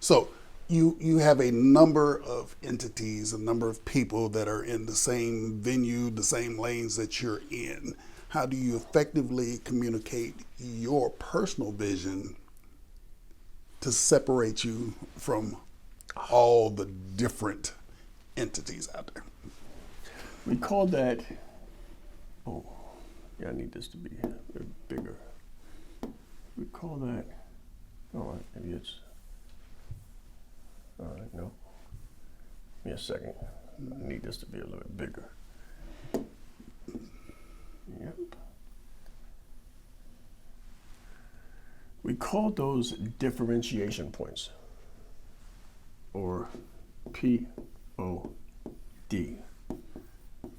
So you have a number of entities, a number of people that are in the same venue, the same lanes that you're in. How do you effectively communicate your personal vision to separate you from all the different entities out there? We call that, oh, yeah, I need this to be a bit bigger. We call that, all right, maybe it's, all right, no. Give me a second. I need this to be a little bit bigger. Yep. We call those differentiation points, or POD,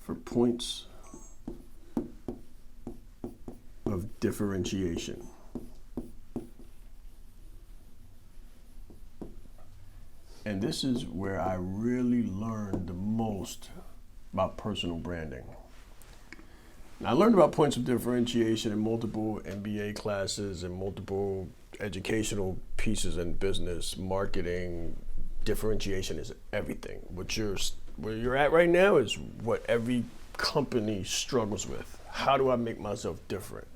for points of differentiation. And this is where I really learned the most about personal branding. Now, I learned about points of differentiation in multiple MBA classes and multiple educational pieces in business, marketing. Differentiation is everything. Where you're at right now is what every company struggles with. How do I make myself different?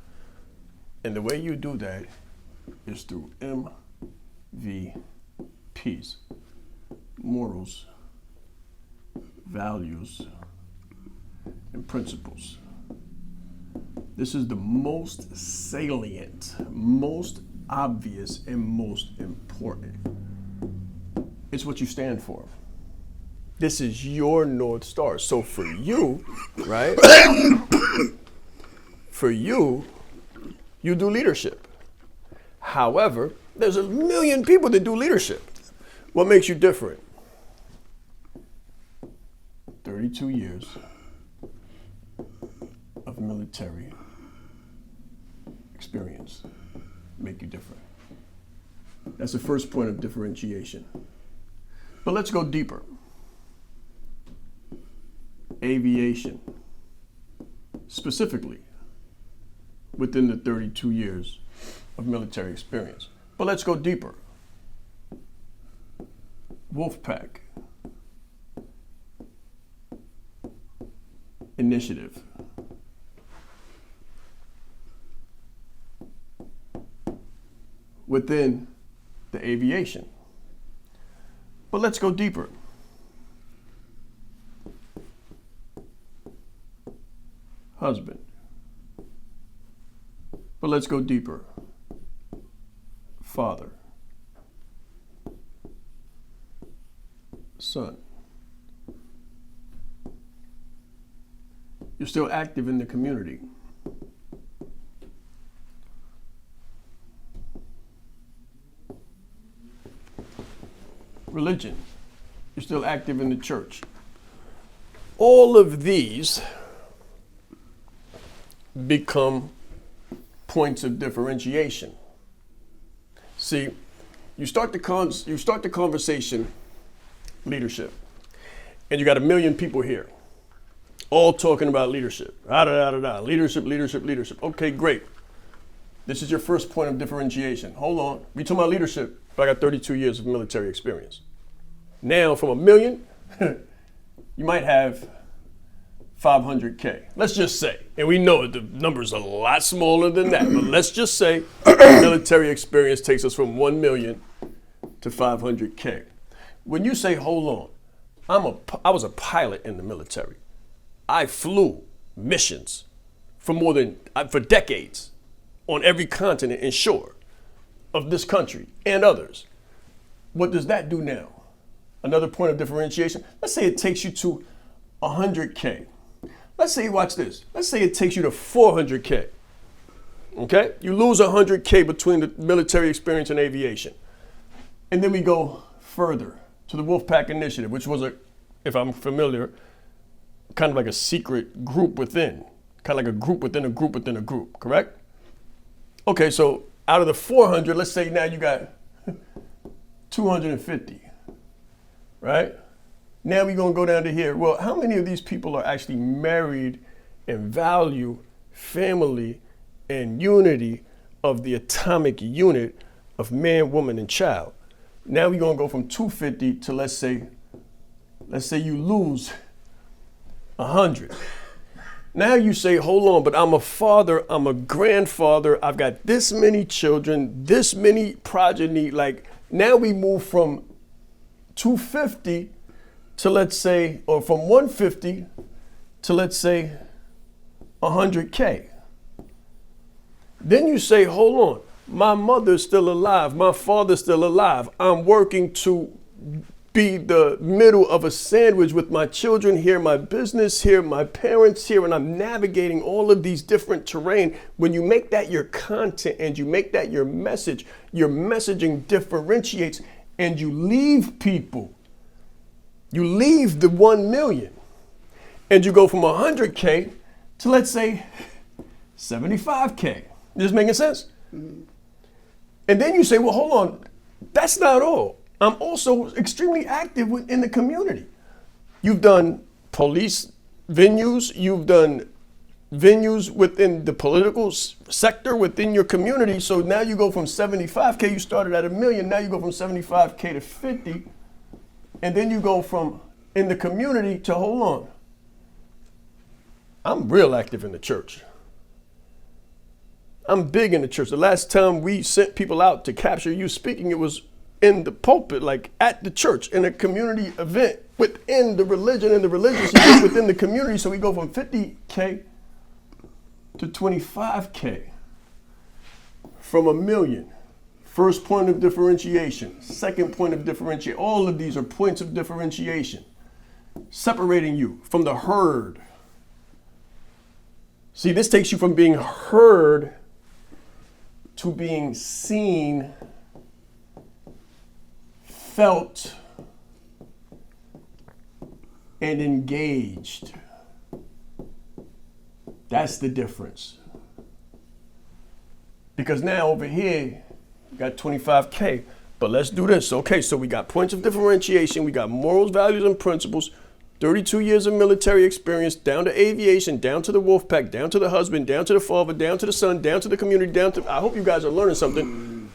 And the way you do that is through MVPs. Morals, values, and principles. This is the most salient, most obvious, and most important. It's what you stand for. This is your North Star. So for you, right? For you, you do leadership. However, there's a million people that do leadership. What makes you different? 32 years of military experience make you different. That's the first point of differentiation. But let's go deeper. Aviation, specifically within the 32 years of military experience. But let's go deeper. Wolfpack initiative. Within the aviation. But let's go deeper. Husband. But let's go deeper. Father. Son. You're still active in the community. Religion. You're still active in the church. All of these become points of differentiation. See, you start the conversation, leadership, and you got a million people here, all talking about leadership. Leadership, leadership, leadership. Okay, great. This is your first point of differentiation. Hold on. We talking about leadership, but I got 32 years of military experience. Now, from a million, you might have 500K. Let's just say, and we know the number's a lot smaller than that, but let's just say military experience takes us from 1 million to 500K. When you say, hold on, I was a pilot in the military. I flew missions for decades on every continent and shore of this country and others. What does that do now? Another point of differentiation. Let's say it takes you to 100K. Let's say, watch this. Let's say it takes you to 400K. Okay? You lose 100K between the military experience and aviation. And then we go further to the Wolfpack Initiative, which was if I'm familiar, kind of like a secret group within. Kind of like a group within a group within a group, correct? Okay, so out of the 400, let's say now you got 250, right? Now we're going to go down to here. Well, how many of these people are actually married and value family and unity of the atomic unit of man, woman, and child? Now we're gonna go from 250 to let's say you lose 100. Now you say, hold on, but I'm a father, I'm a grandfather, I've got this many children, this many progeny. Like now we move from 250 to let's say, or from 150 to let's say 100K. Then you say, hold on, my mother's still alive, my father's still alive. I'm working to be the middle of a sandwich with my children here, my business here, my parents here, and I'm navigating all of these different terrain. When you make that your content and you make that your message, your messaging differentiates and you leave people. You leave the 1 million and you go from 100K to let's say 75K. This making sense? Mm-hmm. And then you say, well, hold on, that's not all. I'm also extremely active in the community. You've done police venues, you've done venues within the political sector, within your community. So now you go from 75K, you started at 1 million, now you go from 75K to 50. And then you go from in the community to, hold on, I'm real active in the church. I'm big in the church. The last time we sent people out to capture you speaking, it was in the pulpit, like at the church, in a community event within the religion and the religious within the community. So we go from 50K to 25K, from 1 million. First point of differentiation, second point of differentiation. All of these are points of differentiation, separating you from the herd. See, this takes you from being heard to being seen, felt, and engaged. That's the difference. Because now over here, you got 25K, but let's do this. Okay, so we got points of differentiation, we got morals, values, and principles, 32 years of military experience, down to aviation, down to the wolf pack, down to the husband, down to the father, down to the son, down to the community, down to, I hope you guys are learning something.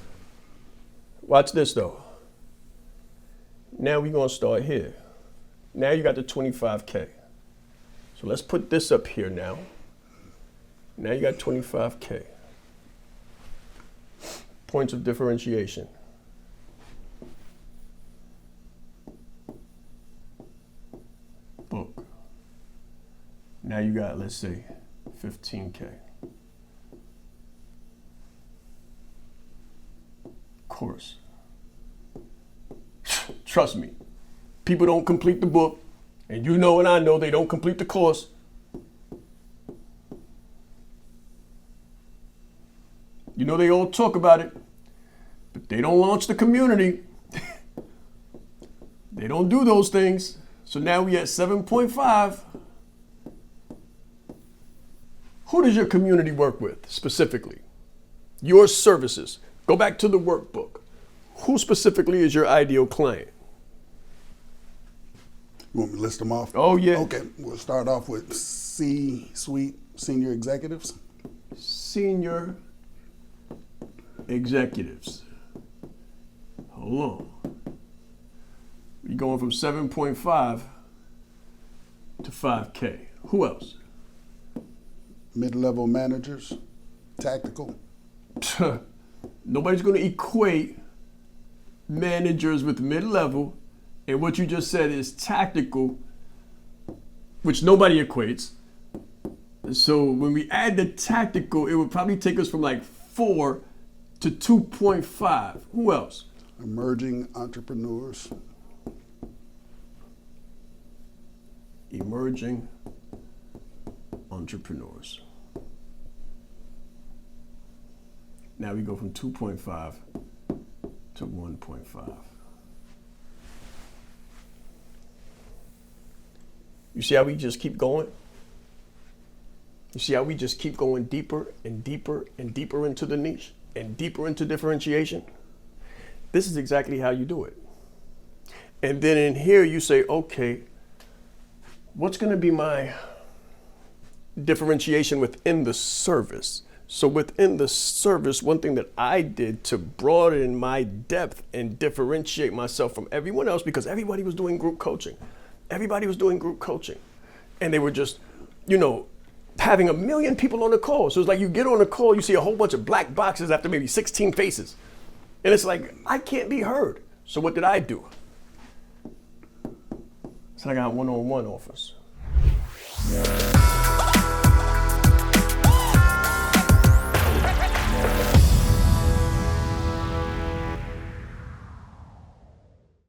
Watch this though. Now we're gonna start here. Now you got the 25K. So let's put this up here now. Now you got 25K. Points of differentiation. Book. Now you got, let's say, 15K. Course. Trust me, people don't complete the book, and you know and I know they don't complete the course. You know they all talk about it, but they don't launch the community. They don't do those things. So now we at 7.5. Who does your community work with specifically? Your services. Go back to the workbook. Who specifically is your ideal client? You want me to list them off? Oh, yeah. Okay, we'll start off with C-suite, senior executives. Senior executives. Hold on. You're going from 7.5 to 5K. Who else? Mid-level managers, tactical. Nobody's going to equate managers with mid-level, and what you just said is tactical, which nobody equates. So when we add the tactical, it would probably take us from like 4 to 2.5. Who else? Emerging entrepreneurs. Emerging entrepreneurs. Now we go from 2.5 to 1.5. You see how we just keep going? You see how we just keep going deeper and deeper and deeper into the niche and deeper into differentiation? This is exactly how you do it. And then in here you say, okay, what's going to be my differentiation within the service? So within the service, one thing that I did to broaden my depth and differentiate myself from everyone else, because everybody was doing group coaching. Everybody was doing group coaching. And they were just, having 1 million people on the call. So it's like you get on the call, you see a whole bunch of black boxes after maybe 16 faces. And it's like, I can't be heard. So what did I do? So I got one-on-one offers.